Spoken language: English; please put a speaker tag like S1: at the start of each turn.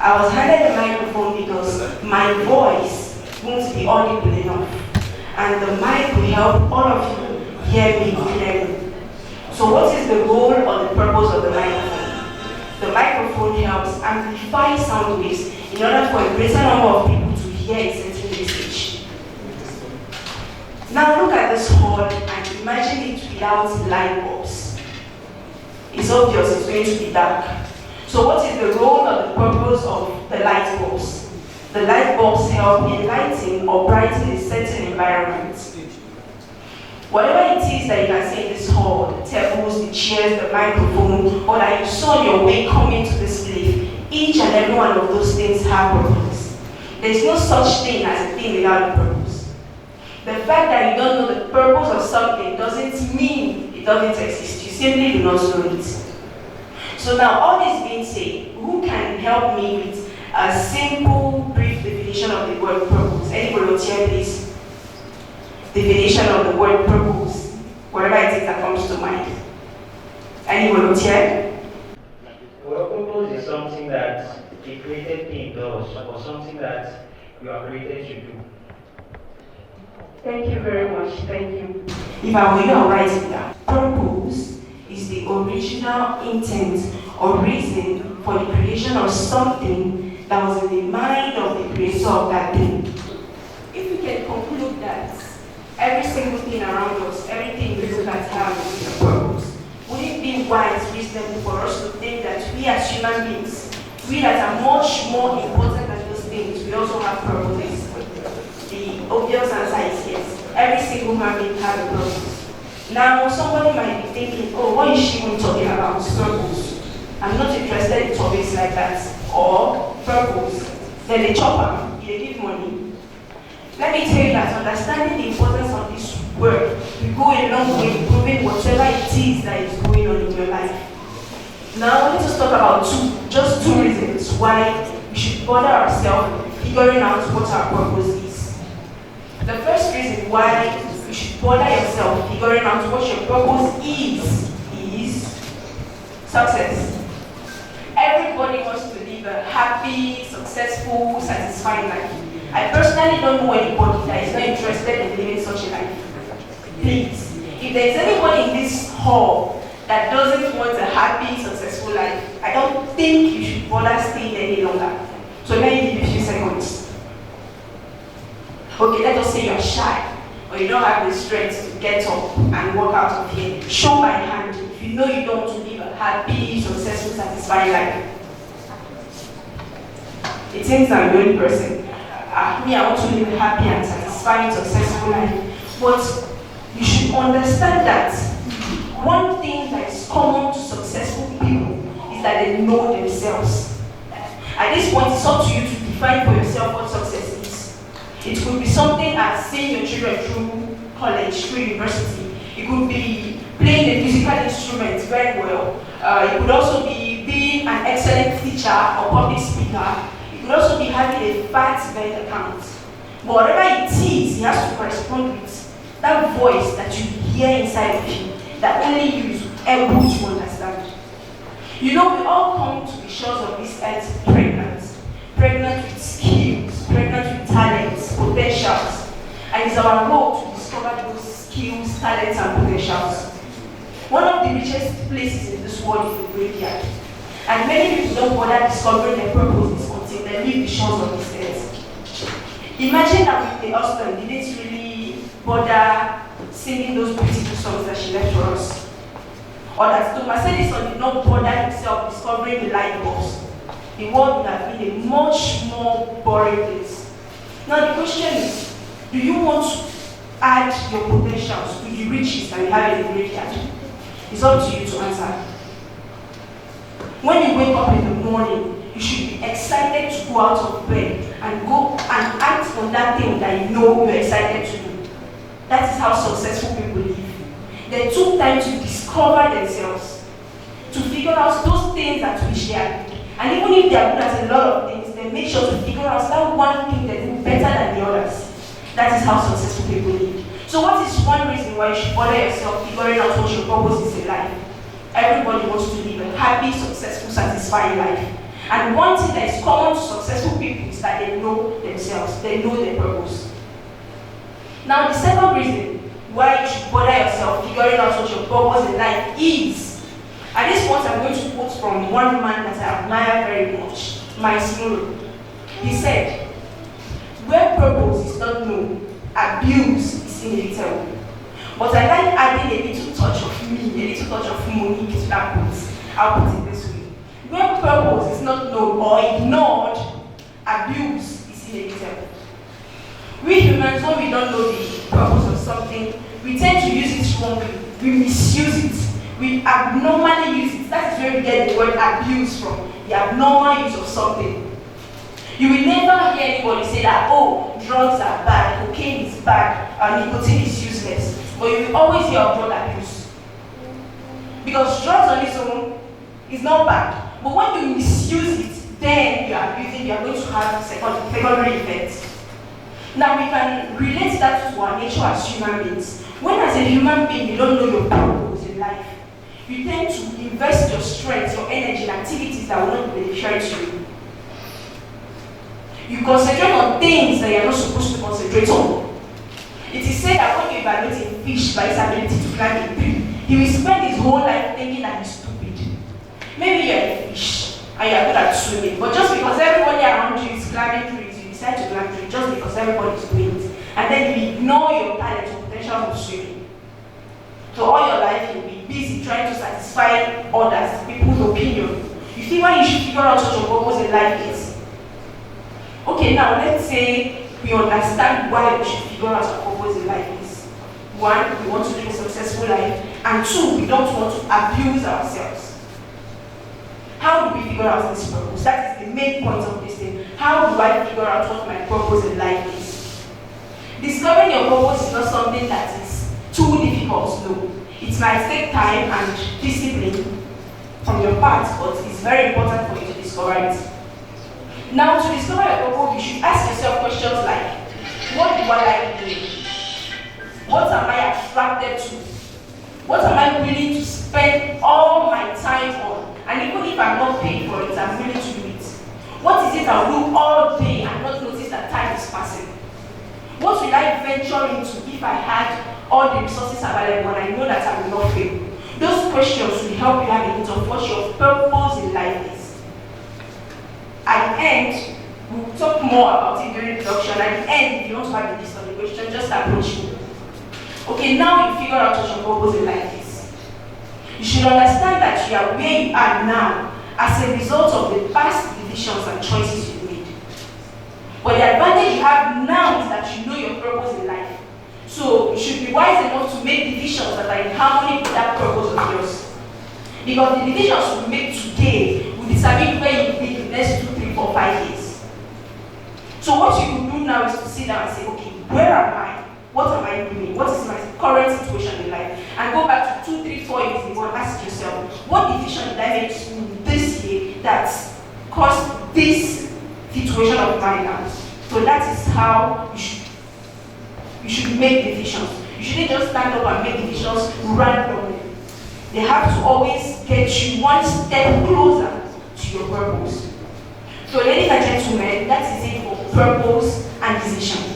S1: I was handed the microphone because my voice won't be audible enough, and the mic will help all of you hear me clearly. So what is the role or the purpose of the microphone? The microphone helps amplify sound waves in order for a greater number of people to hear a certain message. Now look at this hall and imagine it without light bulbs. It's obvious it's going to be dark. So what is the role or the purpose of the light bulbs? The light bulbs help enlighten or brighten a certain environment. Whatever it is that you can see in this hall, the tables, the chairs, the microphone, or that you saw on your way coming to this place, each and every one of those things have purpose. There is no such thing as a thing without a purpose. The fact that you don't know the purpose of something doesn't mean it doesn't exist. You simply do not know it. So now, all this being said, who can help me with a simple, brief definition of the word purpose? Any volunteer, please? Definition of the word purpose, whatever it is that comes to mind. Any volunteer?
S2: Well, purpose is something that a created thing does, or something that you are created to do.
S1: Thank you very much. Thank you. If I were you, I'll write it down. Purpose is the original intent or reason for the creation of something that was in the mind of the creator of that thing. If we can conclude that every single thing around us, everything we look at has a purpose, would it be wise, reasonable for us to think that we as human beings, we that are much more important than those things, we also have purposes? The obvious answer is yes. Every single human being has a purpose. Now, somebody might be thinking, oh, what is she even talking about? Purpose. I'm not interested in topics like that. Or purpose. Then they chop them, they give money. Let me tell you that understanding the importance of this word will go a long way in improving whatever it is that is going on in your life. Now, let us talk about just two reasons why we should bother ourselves figuring out what our purpose is. The first reason why you should bother yourself figuring out what your purpose is success. Everybody wants to live a happy, successful, satisfying life. I personally don't know anybody that is not interested in living such a life. Please, if there is anybody in this hall that doesn't want a happy, successful life, I don't think you should bother staying any longer. So let me give you a few seconds. Okay, let us say you're shy, or you don't have the strength to get up and walk out of here. Show by hand if you know you don't want to live a happy, successful, satisfying life. It seems I'm the only person. Me, I want to live a happy and satisfying, successful life. But you should understand that one thing that is common to successful people is that they know themselves. At this point, it's up to you to define for yourself what success is. It could be something as seeing your children through college, through university. It could be playing a musical instrument very well. It could also be being an excellent teacher or public speaker. It could also be having a fat bank account. But whatever it is, it has to correspond with that voice that you hear inside of you, that only you is able to understand. You know, we all come to the shores of this earth pregnant. Pregnant with skills, pregnant with talents, potentials. And it's our role to discover those skills, talents, and potentials. One of the richest places in this world is the graveyard. And many people don't bother discovering their purposes until they leave the shores of this earth. Imagine that Whitney Houston didn't really bother singing those beautiful songs that she left for us. Or that Thomas Edison did not bother himself discovering the light bulbs. The world would have been a much more boring place. Now the question is, do you want to add your potentials to the riches that you have in the graveyard? It's up to you to answer. When you wake up in the morning, you should be excited to go out of bed and go and act on that thing that you know you're excited to do. That is how successful people live. They took time to discover themselves, to figure out those things at which they are good. And even if they are good at a lot of things, they make sure to figure out that one thing they do better than the others. That is how successful people live. So what is one reason why you should bother yourself figuring out what your purpose is in life? Everybody wants to live a happy, successful, satisfying life. And one thing that is common to successful people is that they know themselves, they know their purpose. Now, the second reason why you should bother yourself figuring out what your purpose in life is, at this point I'm going to quote from one man that I admire very much, Monique. He said, "Where purpose is not known, abuse is inevitable." But I like adding a little touch of me, a little touch of Monique to that quote. I'll put it this way. Where purpose is not known or ignored, abuse is inevitable. We humans, when we don't know the purpose of something, we tend to use it wrongly. We misuse it. We abnormally use it. That is where we get the word abuse from, the abnormal use of something. You will never hear anybody say that, oh, drugs are bad, cocaine is bad, and nicotine is useless. But you will always hear of drug abuse. Because drugs on its own is not bad. But when you misuse it, then you are abusing, you are going to have secondary effects. Now we can relate that to our nature as human beings. When as a human being you don't know your purpose in life, you tend to invest your strength, your energy in activities that will not be beneficial to you. You concentrate on things that you are not supposed to concentrate on. It is said that when you evaluate a fish by his ability to climb a tree, he will spend his whole life thinking that he's stupid. Maybe you're a fish and you're good at swimming, but just because everybody around you is climbing trees, you decide to climb trees just because everybody is doing it. And then you ignore your talent or potential for swimming. So all your life you'll be busy trying to satisfy others, people's opinion. You see why you should figure out what your purpose in life is. Okay, now let's say we understand why we should figure out our purpose in life is. One, we want to live a successful life, and two, we don't want to abuse ourselves. How do we figure out this purpose? That is the main point of this thing. How do I figure out what my purpose in life is? Discovering your purpose is not something that is too difficult, no. It might take time and discipline from your part, but it's very important for you to discover it. Now, to discover your purpose, you should ask yourself questions like, what do I like doing? What am I attracted to? What am I willing to spend all my time on? And even if I'm not paid for it, I'm willing to do it. What is it I'll do all day and not notice that time is passing? What will I venture into if I had all the resources available and I know that I will not fail? Those questions will help you have a hint of what your purpose in life is. At the end, we'll talk more about it during production. At the end, if you want to have a list of the question, just approach me. Okay, now you figure out what your purpose in life is. You should understand that you are where you are now as a result of the past decisions and choices you made. But the advantage you have now is that you know your purpose in life. So you should be wise enough to make decisions that are in harmony with that purpose of yours. Because the decisions you make today will determine where you will be in the next 2, 3, 4, 5 years. So what you will do now is to sit down and say, okay, where am I? What am I doing? What is my current situation in life? And go back to 2, 3, 4 years ago and ask yourself, what decision did I make this year that caused this situation of mine now? So that is how you should make decisions. You shouldn't just stand up and make decisions randomly. They have to always get you one step closer to your purpose. So ladies and gentlemen, that is it for purpose and decision.